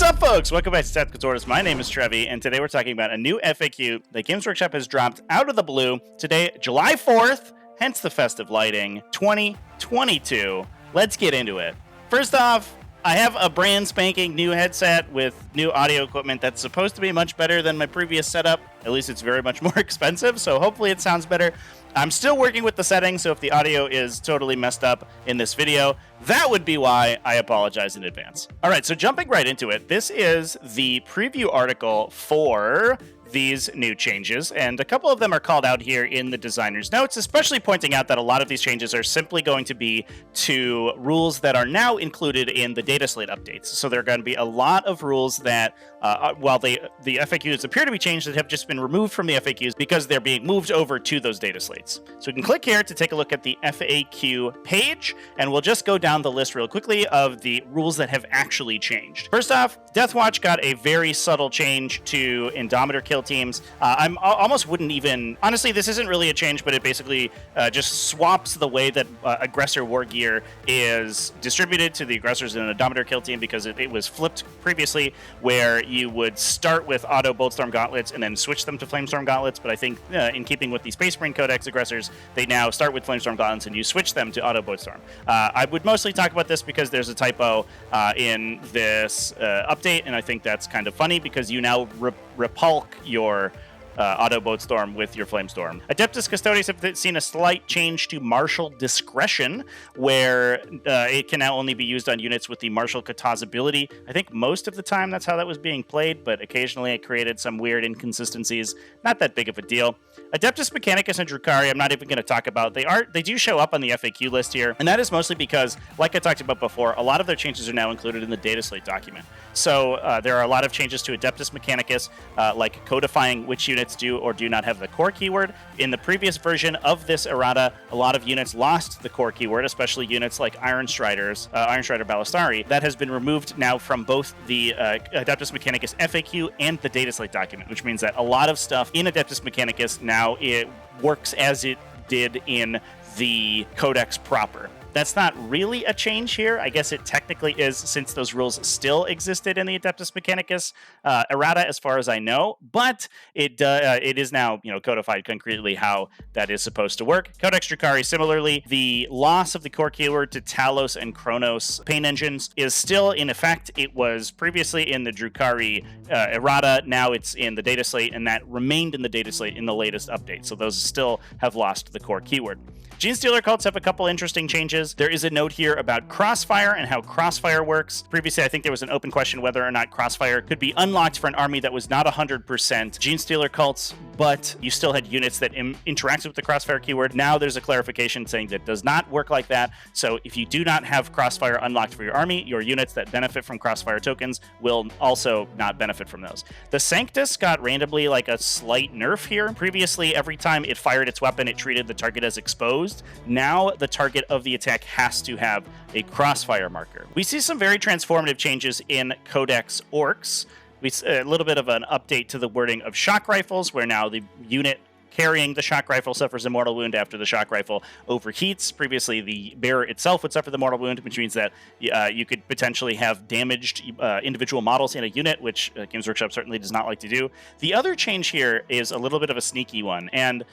up, folks? Welcome back to TacticalTortoise. My name is Trevi, and today we're talking about a new FAQ that Games Workshop has dropped out of the blue today, July 4th, hence the festive lighting, 2022. Let's get into it. First off, I have a brand spanking new headset with new audio equipment that's supposed to be much better than my previous setup. At least it's very much more expensive, so hopefully it sounds better. I'm still working with the settings, so if the audio is totally messed up in this video, that would be why. I apologize in advance. All right, so jumping right into it, this is the preview article for these new changes, and a couple of them are called out here in the designer's notes, especially pointing out that a lot of these changes are simply going to be to rules that are now included in the data slate updates. So there are going to be a lot of rules that, while the FAQs appear to be changed, that have just been removed from the FAQs because they're being moved over to those data slates. So we can click here to take a look at the FAQ page, and we'll just go down the list real quickly of the rules that have actually changed. First off, Deathwatch got a very subtle change to Indomitor kill teams. I almost wouldn't even, honestly, this isn't really a change, but it basically just swaps the way that aggressor war gear is distributed to the aggressors in an Indomitor kill team, because it was flipped previously where you would start with auto Boltstorm gauntlets and then switch them to Flamestorm gauntlets. But I think in keeping with the Space Marine Codex aggressors, they now start with Flamestorm gauntlets and you switch them to auto Boltstorm. I would mostly talk about this because there's a typo in this update, and I think that's kind of funny because you now repulk your auto Boatstorm with your Flamestorm. Adeptus Custodes have seen a slight change to Martial Discretion, where it can now only be used on units with the Martial Kataz ability. I think most of the time that's how that was being played, but occasionally it created some weird inconsistencies. Not that big of a deal. Adeptus Mechanicus and Drukhari, I'm not even going to talk about. They do show up on the FAQ list here, and that is mostly because, like I talked about before, a lot of their changes are now included in the data slate document. So there are a lot of changes to Adeptus Mechanicus, like codifying which units do or do not have the core keyword. In the previous version of this errata, a lot of units lost the core keyword, especially units like Iron Strider Ballistari. That has been removed now from both the Adeptus Mechanicus FAQ and the data slate document, which means that a lot of stuff in Adeptus Mechanicus now it works as it did in the Codex proper. That's not really a change here. I guess it technically is, since those rules still existed in the Adeptus Mechanicus errata, as far as I know. But it is now, codified concretely how that is supposed to work. Codex Drukhari, similarly, the loss of the core keyword to Talos and Kronos pain engines is still in effect. It was previously in the Drukhari errata. Now it's in the data slate, and that remained in the data slate in the latest update. So those still have lost the core keyword. Genestealer cults have a couple interesting changes. There is a note here about Crossfire and how Crossfire works. Previously, I think there was an open question whether or not Crossfire could be unlocked for an army that was not 100% Genestealer cults, but you still had units that interacted with the Crossfire keyword. Now there's a clarification saying that does not work like that. So if you do not have Crossfire unlocked for your army, your units that benefit from Crossfire tokens will also not benefit from those. The Sanctus got randomly like a slight nerf here. Previously, every time it fired its weapon, it treated the target as exposed. Now the target of the attack has to have a Crossfire marker. We see some very transformative changes in Codex Orcs. We see a little bit of an update to the wording of shock rifles, where now the unit carrying the shock rifle suffers a mortal wound after the shock rifle overheats. Previously, the bearer itself would suffer the mortal wound, which means that you could potentially have damaged individual models in a unit, which Games Workshop certainly does not like to do. The other change here is a little bit of a sneaky one, and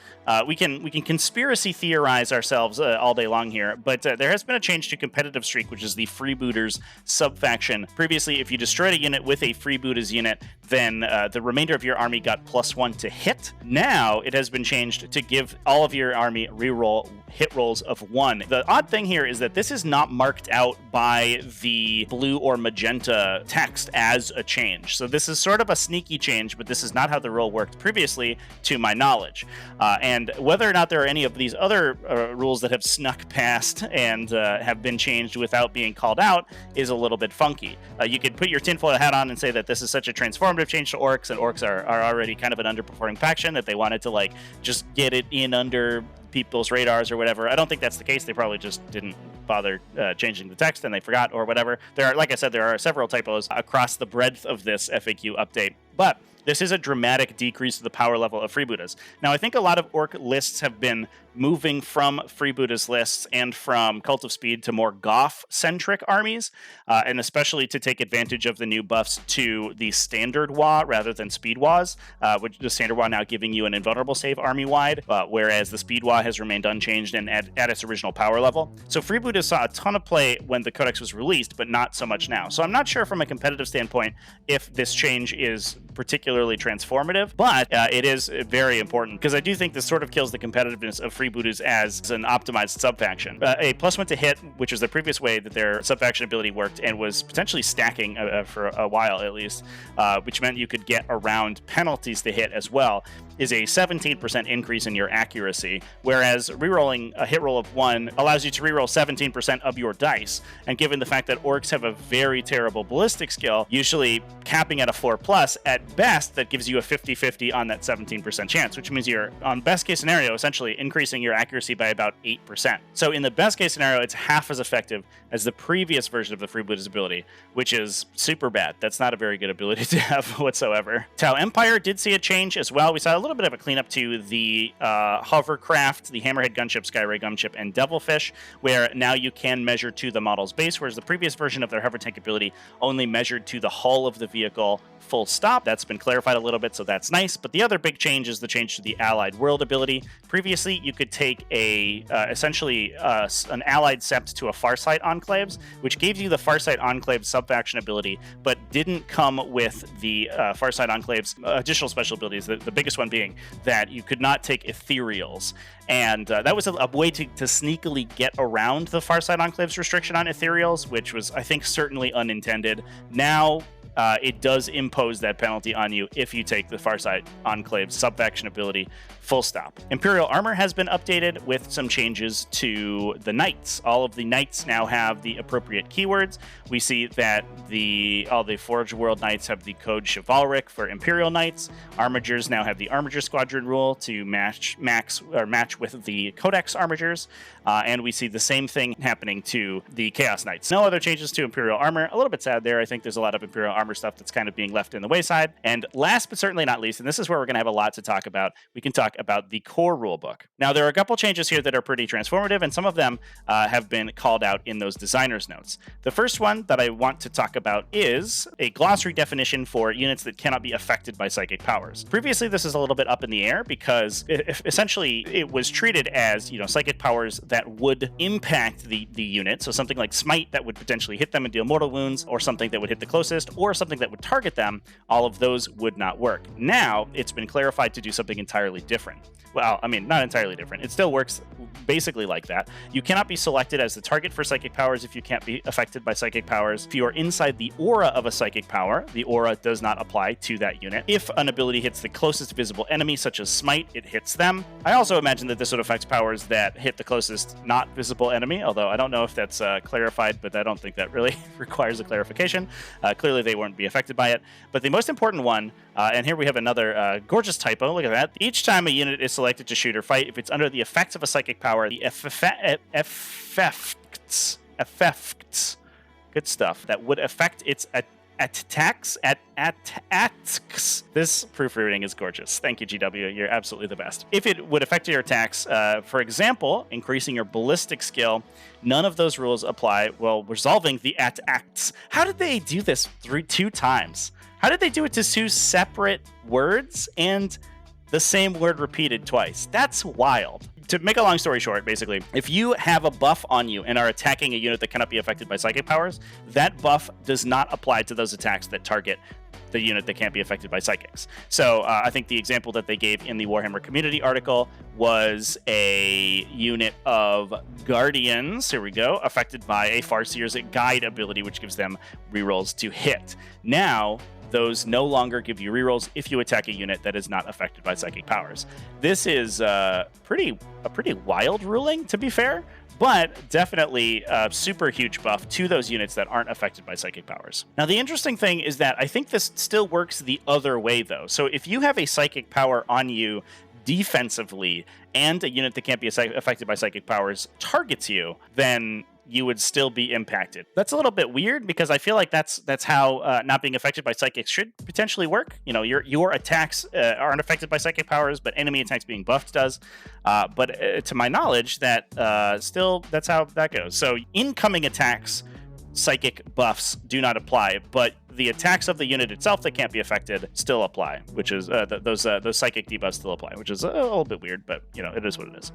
we can conspiracy theorize ourselves all day long here, but there has been a change to Competitive Streak, which is the Freebooters subfaction. Previously, if you destroyed a unit with a Freebooters unit, then the remainder of your army got +1 to hit. Now it has been changed to give all of your army reroll hit rolls of 1. The odd thing here is that this is not marked out by the blue or magenta text as a change. So this is sort of a sneaky change, but this is not how the rule worked previously, to my knowledge. And whether or not there are any of these other rules that have snuck past and have been changed without being called out is a little bit funky. You could put your tinfoil hat on and say that this is such a transformative change to orcs, and orcs are already kind of an underperforming faction, that they wanted to just get it in under people's radars or whatever. I don't think that's the case. They probably just didn't bother changing the text and they forgot or whatever. There are, like I said, there are several typos across the breadth of this FAQ update, but this is a dramatic decrease to the power level of freebooters. Now, I think a lot of orc lists have been moving from freebooters lists and from Cult of Speed to more Goth-centric armies, and especially to take advantage of the new buffs to the standard WA rather than speed WAs, which the standard WA now giving you an invulnerable save army-wide, whereas the speed WA has remained unchanged and at its original power level. So freebooters saw a ton of play when the Codex was released, but not so much now. So I'm not sure from a competitive standpoint if this change is particularly transformative, but it is very important because I do think this sort of kills the competitiveness of freebooters as an optimized sub-faction. A +1 to hit, which was the previous way that their sub-faction ability worked and was potentially stacking for a while at least, which meant you could get around penalties to hit as well, is a 17% increase in your accuracy, whereas rerolling a hit roll of 1 allows you to reroll 17% of your dice. And given the fact that orcs have a very terrible ballistic skill, usually capping at a 4+, at best, that gives you a 50-50 on that 17% chance, which means you're, on best case scenario, essentially increasing your accuracy by about 8%. So in the best case scenario, it's half as effective as the previous version of the freebooters ability, which is super bad. That's not a very good ability to have whatsoever. Tau Empire did see a change as well. We saw a little bit of a cleanup to the hovercraft, the Hammerhead gunship, Skyray gunship, and Devilfish, where now you can measure to the model's base, whereas the previous version of their hover tank ability only measured to the hull of the vehicle full stop. That's been clarified a little bit, so that's nice. But the other big change is the change to the Allied World ability. Previously, you could take essentially an Allied Sept to a Farsight Enclaves, which gave you the Farsight Enclave sub-faction ability, but didn't come with the Farsight Enclave's additional special abilities, the biggest one being that you could not take Ethereals. And that was a way to sneakily get around the Farsight Enclave's restriction on Ethereals, which was, I think, certainly unintended. Now, it does impose that penalty on you if you take the Farsight Enclave sub-faction ability full stop. Imperial armor has been updated with some changes to the knights. All of the knights now have the appropriate keywords. We see that all the Forge World knights have the code chivalric for Imperial knights. Armigers now have the Armiger Squadron rule to match with the Codex Armigers. And we see the same thing happening to the Chaos Knights. No other changes to Imperial armor. A little bit sad there. I think there's a lot of Imperial armor stuff that's kind of being left in the wayside. And last but certainly not least, and this is where we're going to have a lot to talk about, we can talk about the core rulebook. Now, there are a couple changes here that are pretty transformative, and some of them have been called out in those designer's notes. The first one that I want to talk about is a glossary definition for units that cannot be affected by psychic powers. Previously, this is a little bit up in the air because essentially it was treated as, psychic powers that would impact the unit. So something like Smite that would potentially hit them and deal mortal wounds, or something that would hit the closest, or something that would target them. All of those would not work. Now, it's been clarified to do something entirely different. Well, I mean, not entirely different. It still works basically like that. You cannot be selected as the target for psychic powers if you can't be affected by psychic powers. If you are inside the aura of a psychic power, the aura does not apply to that unit. If an ability hits the closest visible enemy, such as Smite, it hits them. I also imagine that this would affect powers that hit the closest not visible enemy, although I don't know if that's clarified, but I don't think that really requires a clarification. Clearly, they won't be affected by it. But the most important one, and here we have another gorgeous typo, look at that. Each time a unit is selected to shoot or fight, if it's under the effects of a psychic power, the effects, good stuff, that would affect its attacks. This proofreading is gorgeous. Thank you, GW. You're absolutely the best. If it would affect your attacks, for example, increasing your ballistic skill, none of those rules apply while resolving the attacks. How did they do this through 2 times? How did they do it to 2 separate words and the same word repeated twice? That's wild. To make a long story short, basically, if you have a buff on you and are attacking a unit that cannot be affected by psychic powers, that buff does not apply to those attacks that target the unit that can't be affected by psychics. So I think the example that they gave in the Warhammer community article was a unit of Guardians, here we go, affected by a Farseer's Guide ability, which gives them rerolls to hit. Now, those no longer give you rerolls if you attack a unit that is not affected by psychic powers. This is a pretty wild ruling, to be fair, but definitely a super huge buff to those units that aren't affected by psychic powers. Now, the interesting thing is that I think this still works the other way, though. So if you have a psychic power on you defensively and a unit that can't be affected by psychic powers targets you, then you would still be impacted. That's a little bit weird because I feel like that's how not being affected by psychics should potentially work. You know, your attacks aren't affected by psychic powers, but enemy attacks being buffed does. But to my knowledge, that still that's how that goes. So incoming attacks, psychic buffs do not apply, but the attacks of the unit itself that can't be affected still apply, which is those psychic debuffs still apply, which is a little bit weird, but you know, it is what it is.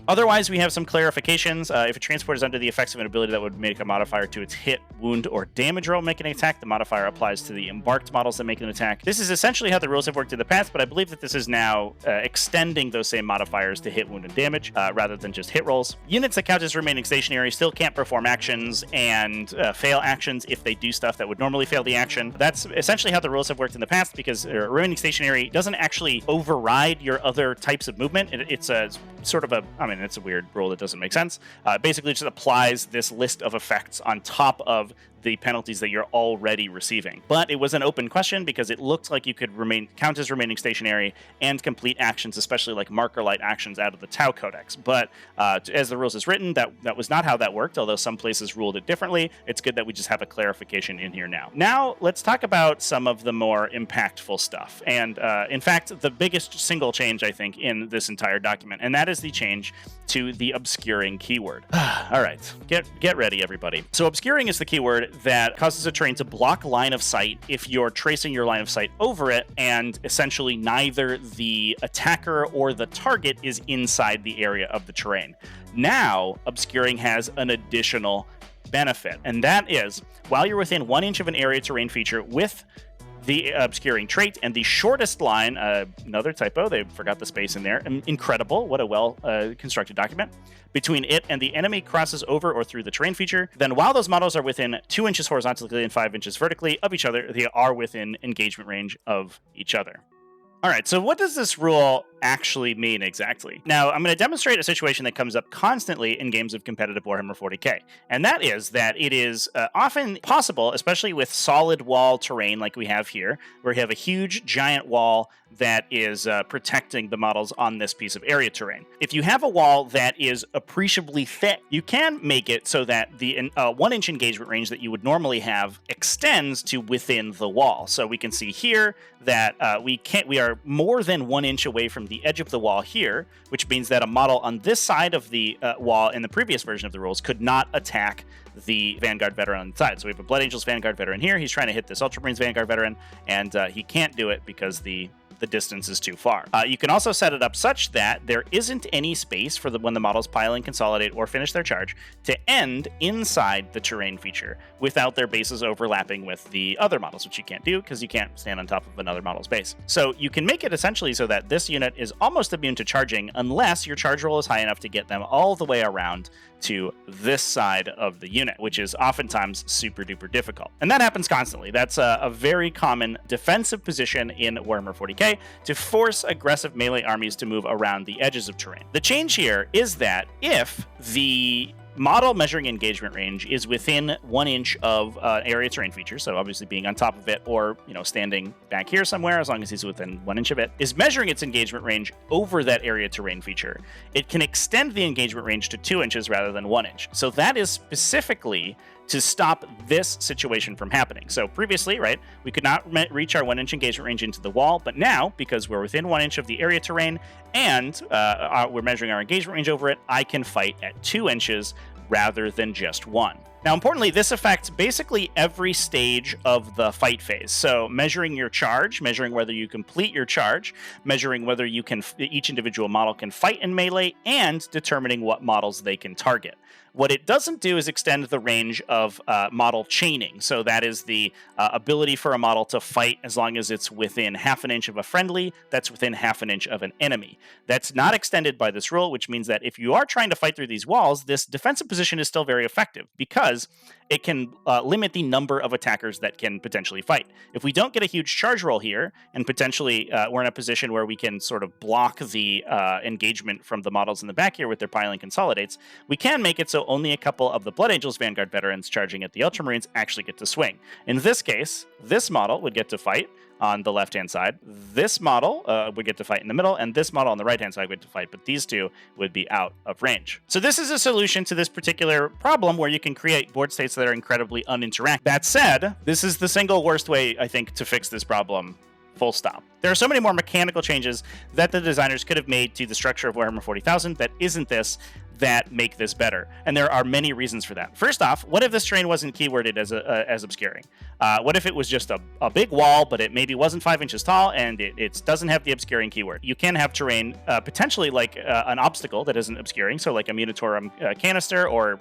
Otherwise, we have some clarifications. If a transport is under the effects of an ability that would make a modifier to its hit, wound, or damage roll make an attack, the modifier applies to the embarked models that make an attack. This is essentially how the rules have worked in the past, but I believe that this is now extending those same modifiers to hit, wound, and damage rather than just hit rolls. Units that count as remaining stationary still can't perform actions and fail actions if they do stuff that would normally fail the action. That's essentially how the rules have worked in the past, because remaining stationary doesn't actually override your other types of movement. It's a sort of it's a weird rule that doesn't make sense. Basically, it just applies this list of effects on top of the penalties that you're already receiving. But it was an open question because it looked like you could count as remaining stationary and complete actions, especially like marker light actions out of the Tau Codex. But as the rules is written, that was not how that worked, although some places ruled it differently. It's good that we just have a clarification in here now. Now, let's talk about some of the more impactful stuff. And in fact, the biggest single change, I think, in this entire document, and that is the change to the obscuring keyword. All right, get ready, everybody. So obscuring is the keyword that causes a terrain to block line of sight if you're tracing your line of sight over it, and essentially neither the attacker or the target is inside the area of the terrain. Now, obscuring has an additional benefit, and that is while you're within 1 inch of an area terrain feature with the obscuring trait and the shortest line, another typo, they forgot the space in there, incredible, what a well constructed document, between it and the enemy crosses over or through the terrain feature, then while those models are within 2 inches horizontally and 5 inches vertically of each other, they are within engagement range of each other. All right, so what does this rule actually mean exactly? Now, I'm going to demonstrate a situation that comes up constantly in games of competitive Warhammer 40k, and that is that it is often possible, especially with solid wall terrain like we have here, where you have a huge giant wall that is protecting the models on this piece of area terrain. If you have a wall that is appreciably thick, you can make it so that the 1 inch engagement range that you would normally have extends to within the wall. So we can see here that we are more than 1 inch away from the edge of the wall here, which means that a model on this side of the wall in the previous version of the rules could not attack the Vanguard veteran on the side. So we have a Blood Angels Vanguard veteran here. He's trying to hit this Ultramarines Vanguard veteran, and he can't do it because the distance is too far. You can also set it up such that there isn't any space for when the models pile and consolidate or finish their charge to end inside the terrain feature without their bases overlapping with the other models, which you can't do because you can't stand on top of another model's base. So you can make it essentially so that this unit is almost immune to charging unless your charge roll is high enough to get them all the way around to this side of the unit, which is oftentimes super duper difficult. And that happens constantly. That's a very common defensive position in Warhammer 40k to force aggressive melee armies to move around the edges of terrain. The change here is that if the model measuring engagement range is within 1 inch of area terrain feature, so obviously being on top of it or standing back here somewhere, as long as he's within 1 inch of it, is measuring its engagement range over that area terrain feature, it can extend the engagement range to 2 inches rather than 1 inch. So that is specifically to stop this situation from happening. So previously, right, we could not reach our 1 inch engagement range into the wall, but now, because we're within 1 inch of the area terrain and we're measuring our engagement range over it, I can fight at 2 inches rather than just 1. Now, importantly, this affects basically every stage of the fight phase. So measuring your charge, measuring whether you complete your charge, measuring whether each individual model can fight in melee, and determining what models they can target. What it doesn't do is extend the range of model chaining. So that is the ability for a model to fight as long as it's within half an inch of a friendly, that's within half an inch of an enemy. That's not extended by this rule, which means that if you are trying to fight through these walls, this defensive position is still very effective because it can limit the number of attackers that can potentially fight. If we don't get a huge charge roll here, and potentially we're in a position where we can sort of block the engagement from the models in the back here with their piling consolidates, we can make it so only a couple of the Blood Angels Vanguard veterans charging at the Ultramarines actually get to swing. In this case, this model would get to fight on the left-hand side. This model would get to fight in the middle, and this model on the right-hand side would get to fight, but these two would be out of range. So this is a solution to this particular problem where you can create board states that are incredibly uninteractive. That said, this is the single worst way, I think, to fix this problem. Full stop. There are so many more mechanical changes that the designers could have made to the structure of Warhammer 40,000 that isn't this that make this better. And there are many reasons for that. First off, what if this terrain wasn't keyworded as obscuring? What if it was just a big wall, but it maybe wasn't 5 inches tall and it doesn't have the obscuring keyword? You can have terrain potentially like an obstacle that isn't obscuring, so like a Munitorum canister or,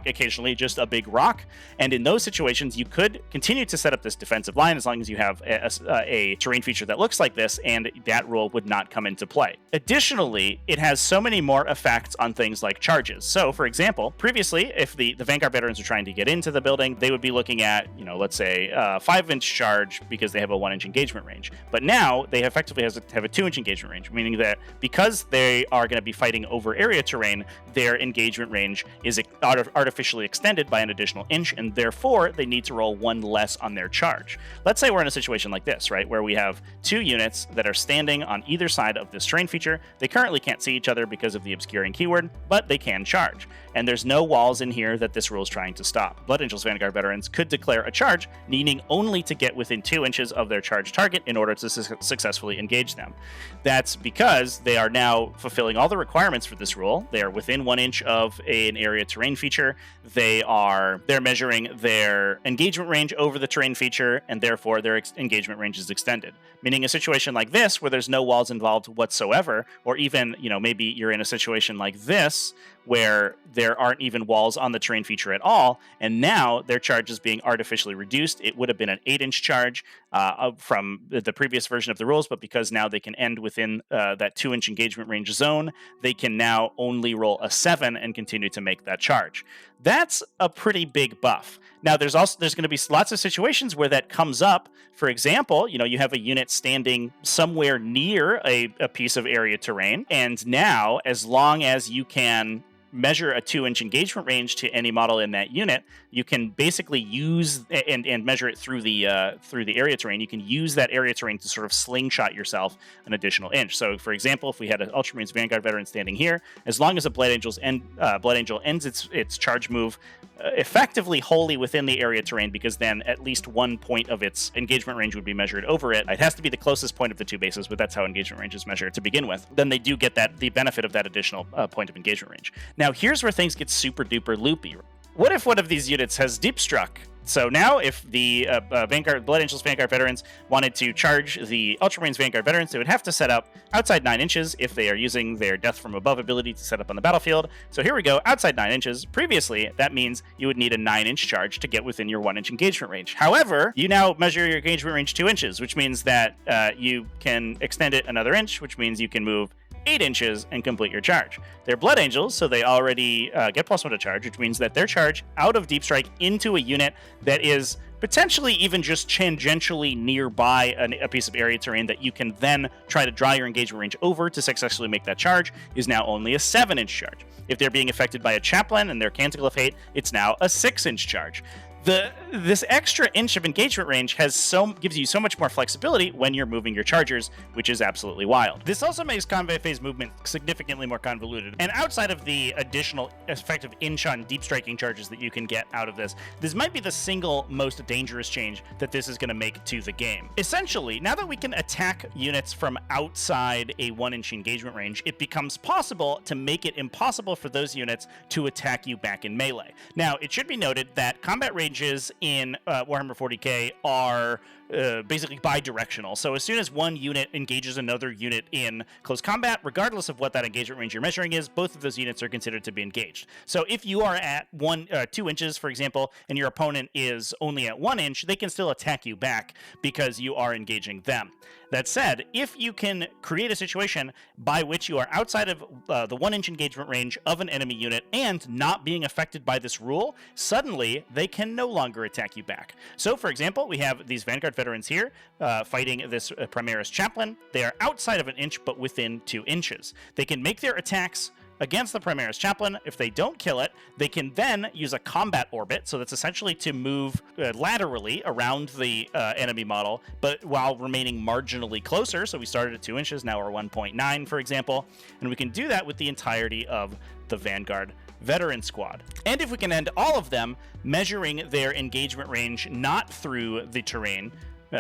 occasionally just a big rock. And in those situations, you could continue to set up this defensive line as long as you have a terrain feature that looks like this, and that rule would not come into play. Additionally, it has so many more effects on things like charges. So, for example, previously, if the Vanguard veterans are trying to get into the building, they would be looking at, let's say, a 5-inch charge because they have a 1-inch engagement range. But now they effectively have a 2-inch engagement range, meaning that because they are going to be fighting over area terrain, their engagement range is artificially extended by an additional inch, and therefore they need to roll 1 less on their charge. Let's say we're in a situation like this, right, where we have 2 units that are standing on either side of this terrain feature. They currently can't see each other because of the obscuring keyword, but they can charge. And there's no walls in here that this rule is trying to stop. Blood Angels Vanguard veterans could declare a charge, needing only to get within 2 inches of their charge target in order to successfully engage them. That's because they are now fulfilling all the requirements for this rule. They are within 1 inch of an area terrain feature. They're measuring their engagement range over the terrain feature, and therefore their engagement range is extended. Meaning a situation like this, where there's no walls involved whatsoever, or even, maybe you're in a situation like this, where there aren't even walls on the terrain feature at all, and now their charge is being artificially reduced. It would have been an 8-inch charge from the previous version of the rules, but because now they can end within that 2-inch engagement range zone, they can now only roll a 7 and continue to make that charge. That's a pretty big buff. Now, there's going to be lots of situations where that comes up. For example, you have a unit standing somewhere near a piece of area terrain, and now, as long as you can measure a 2-inch engagement range to any model in that unit, you can basically use and measure it through the area terrain. You can use that area terrain to sort of slingshot yourself an additional inch. So, for example, if we had an Ultramarines Vanguard veteran standing here, as long as a Blood Angel ends its charge move effectively wholly within the area terrain, because then at least 1 point of its engagement range would be measured over it. It has to be the closest point of the 2 bases, but that's how engagement range is measured to begin with. Then they do get the benefit of that additional point of engagement range. Now, here's where things get super duper loopy. What if one of these units has Deep Struck? So now if the Blood Angels Vanguard veterans wanted to charge the Ultramarines Vanguard veterans, they would have to set up outside 9 inches if they are using their Death from Above ability to set up on the battlefield. So here we go, outside 9 inches. Previously, that means you would need a 9-inch charge to get within your 1-inch engagement range. However, you now measure your engagement range 2 inches, which means that you can extend it another inch, which means you can move 8 inches and complete your charge. They're Blood Angels, so they already get +1 to charge, which means that their charge out of Deep Strike into a unit that is potentially even just tangentially nearby a piece of area terrain that you can then try to draw your engagement range over to successfully make that charge is now only a 7-inch charge. If they're being affected by a Chaplain and their Canticle of Hate, it's now a 6-inch charge. This extra inch of engagement range gives you so much more flexibility when you're moving your chargers, which is absolutely wild. This also makes combat phase movement significantly more convoluted. And outside of the additional effective inch on deep striking charges that you can get out of this might be the single most dangerous change that this is going to make to the game. Essentially, now that we can attack units from outside a 1-inch engagement range, it becomes possible to make it impossible for those units to attack you back in melee. Now, it should be noted that combat range in Warhammer 40k are basically bi-directional. So as soon as one unit engages another unit in close combat, regardless of what that engagement range you're measuring is, both of those units are considered to be engaged. So if you are at 2 inches, for example, and your opponent is only at 1 inch, they can still attack you back because you are engaging them. That said, if you can create a situation by which you are outside of the 1-inch engagement range of an enemy unit and not being affected by this rule, suddenly they can no longer attack you back. So, for example, we have these Vanguard veterans here fighting this Primaris Chaplain. They are outside of 1 inch, but within 2 inches. They can make their attacks against the Primaris Chaplain. If they don't kill it, they can then use a combat orbit, so that's essentially to move laterally around the enemy model, but while remaining marginally closer. So we started at 2 inches, now we're 1.9, for example, and we can do that with the entirety of the Vanguard Veteran Squad. And if we can end all of them, measuring their engagement range not through the terrain,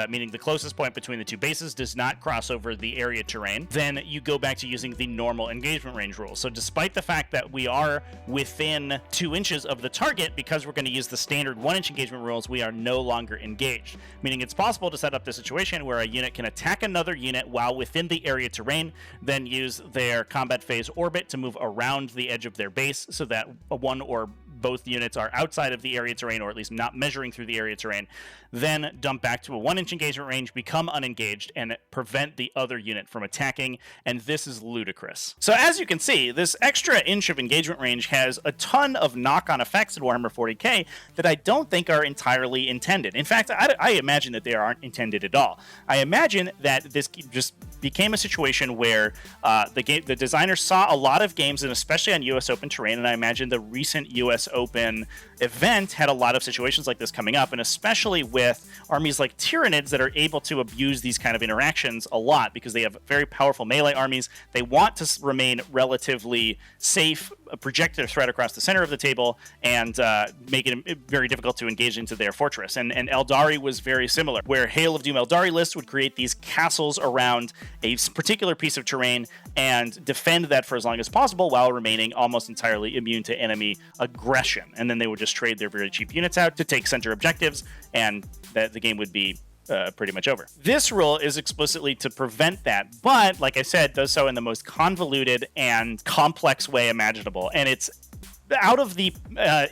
meaning the closest point between the two bases does not cross over the area terrain, then you go back to using the normal engagement range rule. So despite the fact that we are within 2 inches of the target, because we're going to use the standard 1-inch engagement rules, we are no longer engaged. Meaning it's possible to set up the situation where a unit can attack another unit while within the area terrain, then use their combat phase orbit to move around the edge of their base so that one or both units are outside of the area terrain, or at least not measuring through the area terrain, then dump back to a 1-inch engagement range, become unengaged, and prevent the other unit from attacking, and this is ludicrous. So as you can see, this extra inch of engagement range has a ton of knock-on effects in Warhammer 40k that I don't think are entirely intended. In fact, I imagine that they aren't intended at all. I imagine that this just became a situation where the designers saw a lot of games, and especially on US Open terrain, and I imagine the recent US Open event had a lot of situations like this coming up, and especially with armies like Tyranids that are able to abuse these kind of interactions a lot because they have very powerful melee armies. They want to remain relatively safe, project their threat across the center of the table, and make it very difficult to engage into their fortress. And Eldari was very similar, where Hail of Doom Eldari lists would create these castles around a particular piece of terrain and defend that for as long as possible while remaining almost entirely immune to enemy aggression. And then they would just trade their very cheap units out to take center objectives, and the game would be pretty much over. This rule is explicitly to prevent that, but like I said, does so in the most convoluted and complex way imaginable. And it's out of the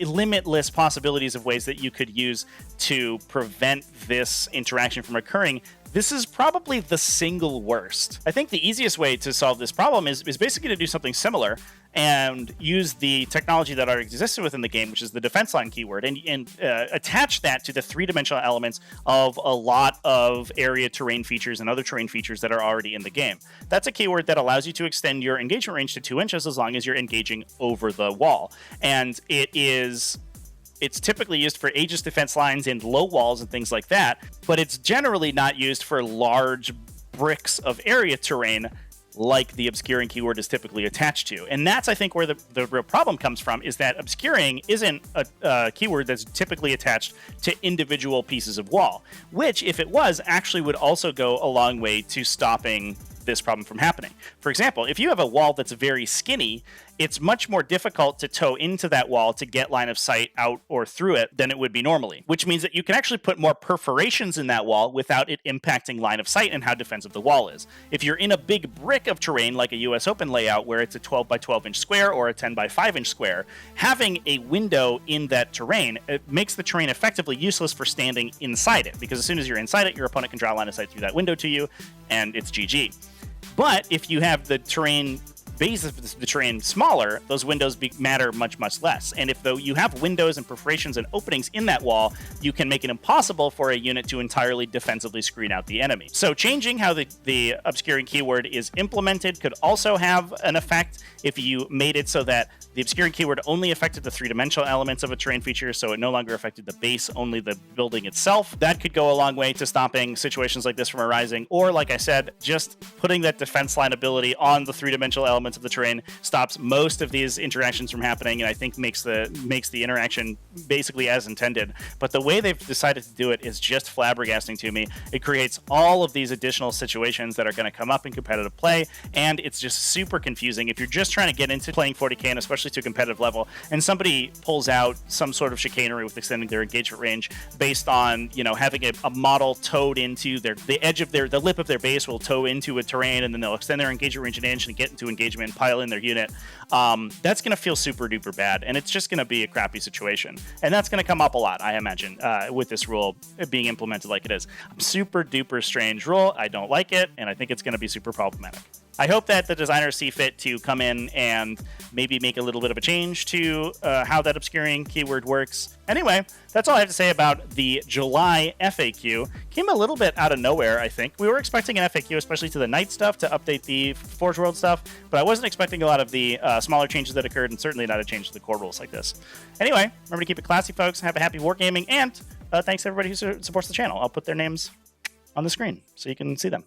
limitless possibilities of ways that you could use to prevent this interaction from occurring. This is probably the single worst. I think the easiest way to solve this problem is basically to do something similar and use the technology that already existed within the game, which is the defense line keyword, and attach that to the three-dimensional elements of a lot of area terrain features and other terrain features that are already in the game. That's a keyword that allows you to extend your engagement range to 2 inches as long as you're engaging over the wall. And it's typically used for Aegis defense lines and low walls and things like that, but it's generally not used for large bricks of area terrain like the obscuring keyword is typically attached to. And that's, I think, where the real problem comes from, is that obscuring isn't a keyword that's typically attached to individual pieces of wall, which, if it was, actually would also go a long way to stopping this problem from happening. For example, if you have a wall that's very skinny, it's much more difficult to tow into that wall to get line of sight out or through it than it would be normally, which means that you can actually put more perforations in that wall without it impacting line of sight and how defensive the wall is. If you're in a big brick of terrain like a US Open layout where it's a 12 by 12 inch square or a 10 by 5 inch square, having a window in that terrain, it makes the terrain effectively useless for standing inside it, because as soon as you're inside it, your opponent can draw line of sight through that window to you, and it's GG. But if you have the terrain base of the terrain smaller, those windows matter much, much less. And if though you have windows and perforations and openings in that wall, you can make it impossible for a unit to entirely defensively screen out the enemy. So changing how the obscuring keyword is implemented could also have an effect if you made it so that the obscuring keyword only affected the three-dimensional elements of a terrain feature, so it no longer affected the base, only the building itself. That could go a long way to stopping situations like this from arising. Or, like I said, just putting that defense line ability on the three-dimensional elements of the terrain stops most of these interactions from happening, and I think makes the interaction basically as intended. But the way they've decided to do it is just flabbergasting to me. It creates all of these additional situations that are going to come up in competitive play, and it's just super confusing. If you're just trying to get into playing 40k, and especially to a competitive level, and somebody pulls out some sort of chicanery with extending their engagement range based on, having a model towed into the lip of their base will tow into a terrain, and then they'll extend their engagement range an inch and get into engagement and pile in their unit. That's going to feel super duper bad, and it's just going to be a crappy situation. And that's going to come up a lot, I imagine, with this rule being implemented like it is. Super duper strange rule. I don't like it, and I think it's going to be super problematic. I hope that the designers see fit to come in and maybe make a little bit of a change to how that obscuring keyword works. Anyway, that's all I have to say about the July FAQ. Came a little bit out of nowhere, I think. We were expecting an FAQ, especially to the Knight stuff, to update the Forge World stuff, but I wasn't expecting a lot of the smaller changes that occurred, and certainly not a change to the core rules like this. Anyway, remember to keep it classy, folks. Have a happy wargaming, and thanks to everybody who supports the channel. I'll put their names on the screen so you can see them.